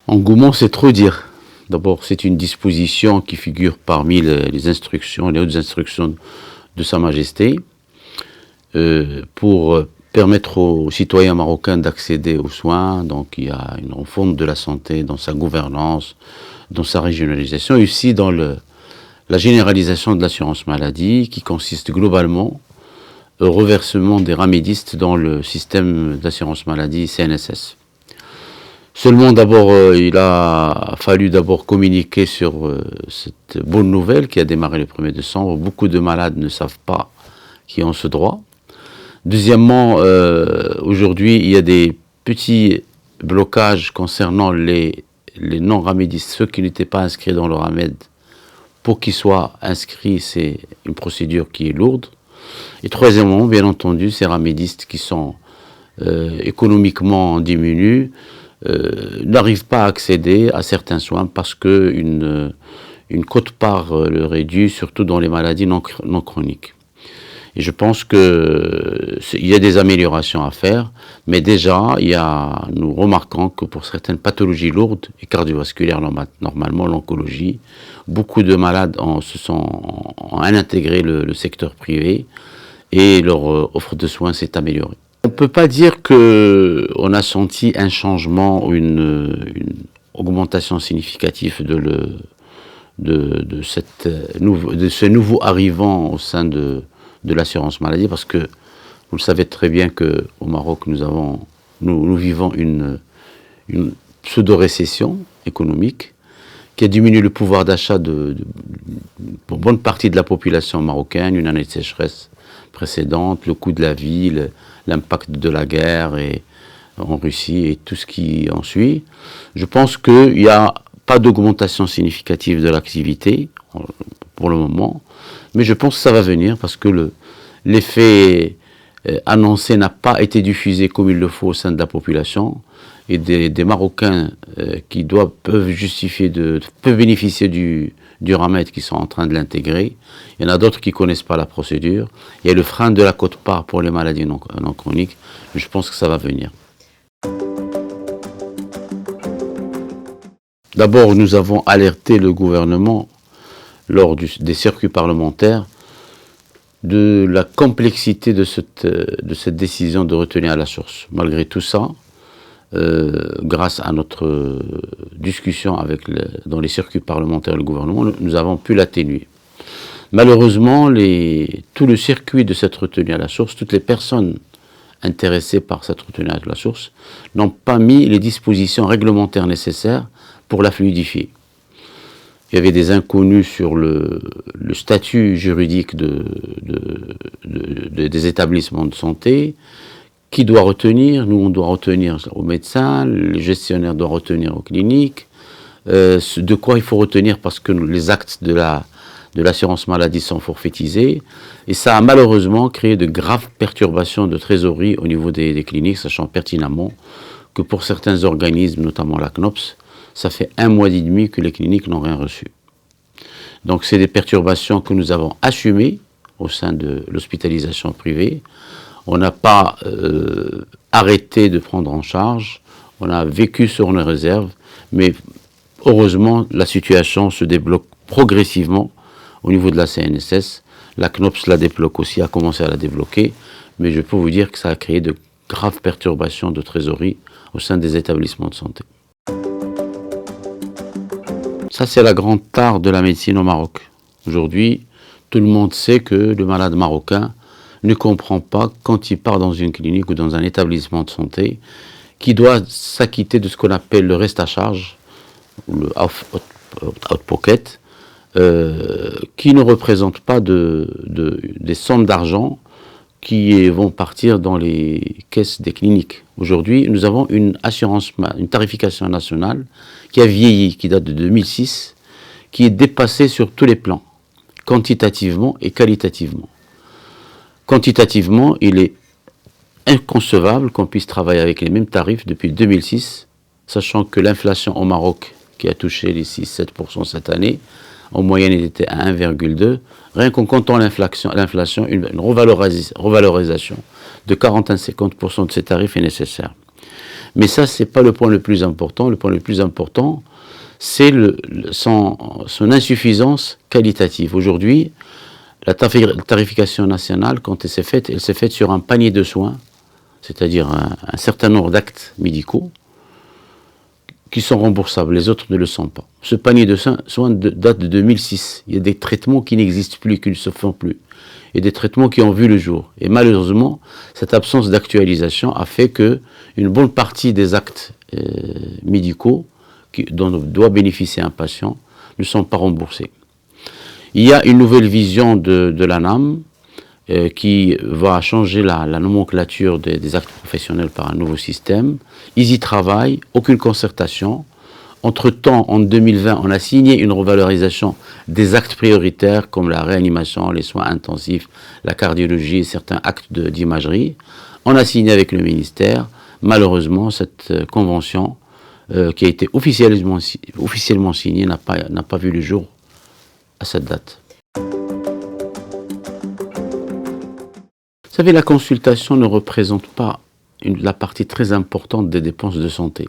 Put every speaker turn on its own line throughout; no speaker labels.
Engouement, c'est trop dire. D'abord, c'est une disposition qui figure parmi les instructions, les hautes instructions de Sa Majesté, pour permettre aux citoyens marocains d'accéder aux soins. Donc, il y a une refonte de la santé dans sa gouvernance, dans sa régionalisation, et aussi dans la généralisation de l'assurance maladie, qui consiste globalement au reversement des ramédistes dans le système d'assurance maladie CNSS. Seulement, d'abord, il a fallu d'abord communiquer sur cette bonne nouvelle qui a démarré le 1er décembre. Beaucoup de malades ne savent pas qu'ils ont ce droit. Deuxièmement, aujourd'hui, il y a des petits blocages concernant les non-ramédistes, ceux qui n'étaient pas inscrits dans le RAMED. Pour qu'ils soient inscrits, c'est une procédure qui est lourde. Et troisièmement, bien entendu, ces ramédistes qui sont économiquement diminués, n'arrivent pas à accéder à certains soins parce qu'une quote-part leur est due, surtout dans les maladies non chroniques. Et je pense qu'il y a des améliorations à faire, mais déjà, nous remarquons que pour certaines pathologies lourdes et cardiovasculaires, normalement l'oncologie, beaucoup de malades ont intégré le secteur privé et leur offre de soins s'est améliorée. On ne peut pas dire qu'on a senti un changement ou une augmentation significative de ce nouveau arrivant au sein de l'assurance maladie, parce que vous le savez très bien qu'au Maroc, nous vivons une pseudo-récession économique qui a diminué le pouvoir d'achat pour bonne partie de la population marocaine, une année de sécheresse précédente, le coût de la vie, l'impact de la guerre en Russie et tout ce qui en suit. Je pense qu'il n'y a pas d'augmentation significative de l'activité pour le moment, mais je pense que ça va venir parce que l'effet annoncé n'a pas été diffusé comme il le faut au sein de la population, et des Marocains qui peuvent bénéficier du RAMED qui sont en train de l'intégrer. Il y en a d'autres qui ne connaissent pas la procédure. Il y a le frein de la quote-part pour les maladies non chroniques. Mais je pense que ça va venir. D'abord, nous avons alerté le gouvernement lors des circuits parlementaires de la complexité de cette décision de retenir à la source. Malgré tout ça, grâce à notre discussion dans les circuits parlementaires et le gouvernement, nous avons pu l'atténuer. Malheureusement, tout le circuit de cette retenue à la source, toutes les personnes intéressées par cette retenue à la source, n'ont pas mis les dispositions réglementaires nécessaires pour la fluidifier. Il y avait des inconnus sur le statut juridique des établissements de santé. Qui doit retenir? Nous, on doit retenir aux médecins, les gestionnaires doivent retenir aux cliniques. De quoi il faut retenir parce que les actes de l'assurance maladie sont forfaitisés. Et ça a malheureusement créé de graves perturbations de trésorerie au niveau des cliniques, sachant pertinemment que pour certains organismes, notamment la CNOPS, ça fait 1 mois et demi que les cliniques n'ont rien reçu. Donc c'est des perturbations que nous avons assumées au sein de l'hospitalisation privée. On n'a pas arrêté de prendre en charge, on a vécu sur nos réserves, mais heureusement, la situation se débloque progressivement au niveau de la CNSS. La CNOPS la débloque aussi, a commencé à la débloquer, mais je peux vous dire que ça a créé de graves perturbations de trésorerie au sein des établissements de santé. Ça, c'est la grande tare de la médecine au Maroc. Aujourd'hui, tout le monde sait que le malade marocain ne comprend pas quand il part dans une clinique ou dans un établissement de santé qui doit s'acquitter de ce qu'on appelle le reste à charge, ou le out pocket, qui ne représente pas des sommes d'argent qui vont partir dans les caisses des cliniques. Aujourd'hui, nous avons une tarification nationale qui a vieilli, qui date de 2006, qui est dépassée sur tous les plans, quantitativement et qualitativement. Quantitativement, il est inconcevable qu'on puisse travailler avec les mêmes tarifs depuis 2006, sachant que l'inflation au Maroc, qui a touché les 6-7% cette année, en moyenne, il était à 1,2. Rien qu'en comptant l'inflation, une revalorisation de 40 à 50% de ces tarifs est nécessaire. Mais ça, ce n'est pas le point le plus important. Le point le plus important, c'est son insuffisance qualitative. Aujourd'hui, la tarification nationale, quand elle s'est faite sur un panier de soins, c'est-à-dire un certain nombre d'actes médicaux qui sont remboursables, les autres ne le sont pas. Ce panier de soins date de 2006. Il y a des traitements qui n'existent plus, qui ne se font plus. Et des traitements qui ont vu le jour. Et malheureusement, cette absence d'actualisation a fait qu'une bonne partie des actes médicaux dont doit bénéficier un patient ne sont pas remboursés. Il y a une nouvelle vision de l'ANAM qui va changer la nomenclature des actes professionnels par un nouveau système. Ils y travaillent, aucune concertation. Entre-temps, en 2020, on a signé une revalorisation des actes prioritaires comme la réanimation, les soins intensifs, la cardiologie et certains actes d'imagerie. On a signé avec le ministère. Malheureusement, cette convention qui a été officiellement signée n'a pas vu le jour à cette date. Vous savez, la consultation ne représente pas la partie très importante des dépenses de santé.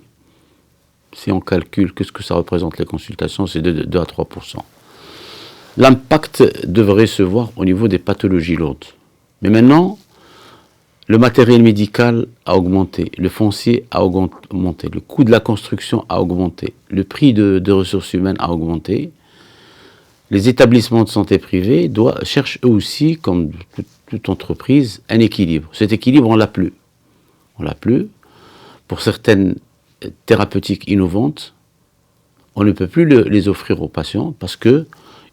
Si on calcule ce que ça représente les consultations, c'est de 2 à 3%. L'impact devrait se voir au niveau des pathologies lourdes. Mais maintenant, le matériel médical a augmenté, le foncier a augmenté, le coût de la construction a augmenté, le prix de ressources humaines a augmenté. Les établissements de santé privés cherchent eux aussi, comme toute entreprise, un équilibre. Cet équilibre, on l'a plus. On l'a plus. Pour certaines thérapeutiques innovantes, on ne peut plus les offrir aux patients parce qu'ils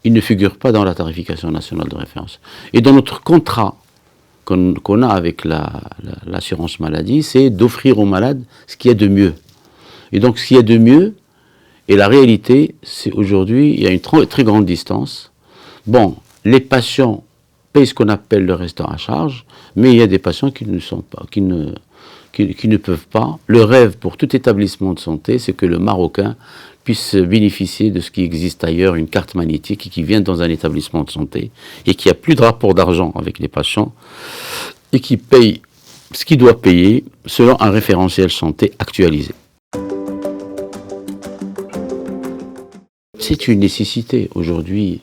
ne figurent pas dans la tarification nationale de référence. Et dans notre contrat qu'on a avec l'assurance maladie, c'est d'offrir aux malades ce qu'il y a de mieux. Et donc ce qu'il y a de mieux, et la réalité, c'est aujourd'hui, il y a une très grande distance. Bon, les patients payent ce qu'on appelle le restant à charge, mais il y a des patients qui ne peuvent pas. Le rêve pour tout établissement de santé, c'est que le Marocain puisse bénéficier de ce qui existe ailleurs, une carte magnétique qui vient dans un établissement de santé et qui a plus de rapport d'argent avec les patients et qui paye ce qu'il doit payer selon un référentiel santé actualisé. C'est une nécessité. Aujourd'hui,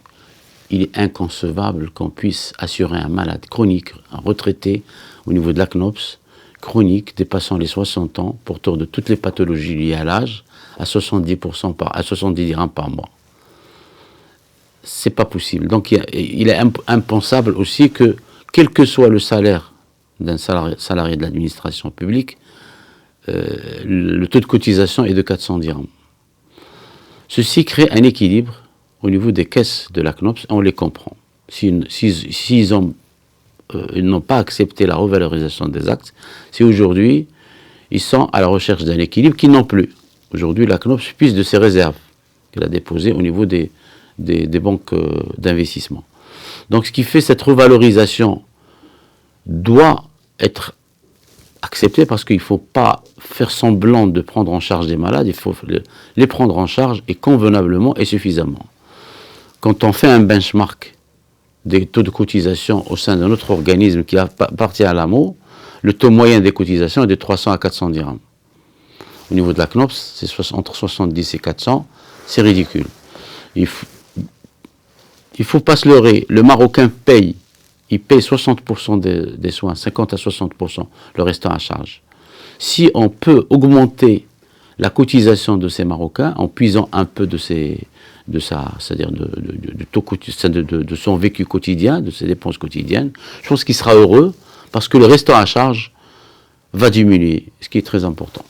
il est inconcevable qu'on puisse assurer un malade chronique, un retraité au niveau de la CNOPS, chronique, dépassant les 60 ans, porteur de toutes les pathologies liées à l'âge, à 70 dirhams par mois. C'est pas possible. Donc il est impensable aussi que, quel que soit le salaire d'un salarié de l'administration publique, le taux de cotisation est de 400 dirhams. Ceci crée un équilibre au niveau des caisses de la CNOPS, on les comprend. S'ils n'ont pas accepté la revalorisation des actes, c'est aujourd'hui, ils sont à la recherche d'un équilibre qu'ils n'ont plus. Aujourd'hui, la CNOPS puise de ses réserves qu'elle a déposées au niveau des banques d'investissement. Donc, ce qui fait cette revalorisation doit être accepté parce qu'il ne faut pas faire semblant de prendre en charge des malades, il faut les prendre en charge et convenablement et suffisamment. Quand on fait un benchmark des taux de cotisation au sein d'un autre organisme qui appartient à l'AMO, le taux moyen des cotisations est de 300 à 400 dirhams. Au niveau de la CNOPS, c'est entre 70 et 400, c'est ridicule. Il faut pas se leurrer, le Marocain paye. Il paye 60% des soins, 50 à 60%, le restant à charge. Si on peut augmenter la cotisation de ces Marocains en puisant un peu de son vécu quotidien, de ses dépenses quotidiennes, je pense qu'il sera heureux parce que le restant à charge va diminuer, ce qui est très important.